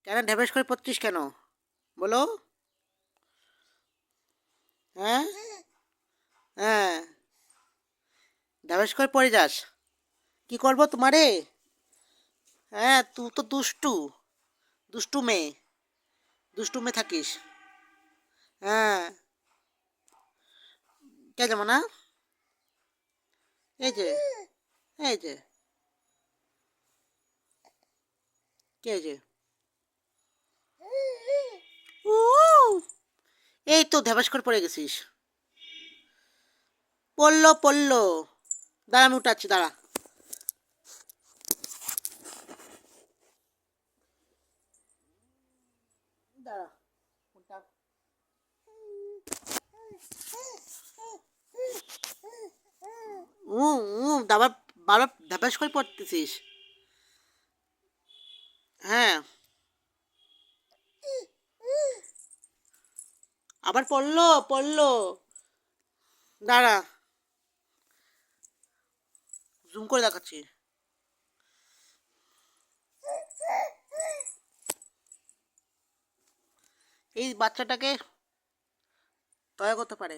কেন ঢেবেশ করে পড়ছিস কেন বলো? হ্যাঁ, হ্যাঁ, ঢেবেশ করে পড়ে যাস। কি করবো তোমারে? হ্যাঁ, তুই তো দুষ্টু, দুষ্টু মেয়ে, দুষ্টু মেয়ে থাকিস। হ্যাঁ, কে যাবো না? এই যে, এই যে, কে যে? উ, এই তো ঢেবেশ করে পড়ে গেছিস। পড়লো পড়লো, দাঁড়া আমি উঠাচ্ছি, দাঁড়া। দাঁড়া, উঠা। উ উ দাবা, বাবা ধাপাস করে পড়তেছিস। হ্যাঁ, আবার পড়লো পড়লো, দাঁড়া, জুম করে দেখাচ্ছি। এই বাচ্চাটাকে দয়া করতে পারে।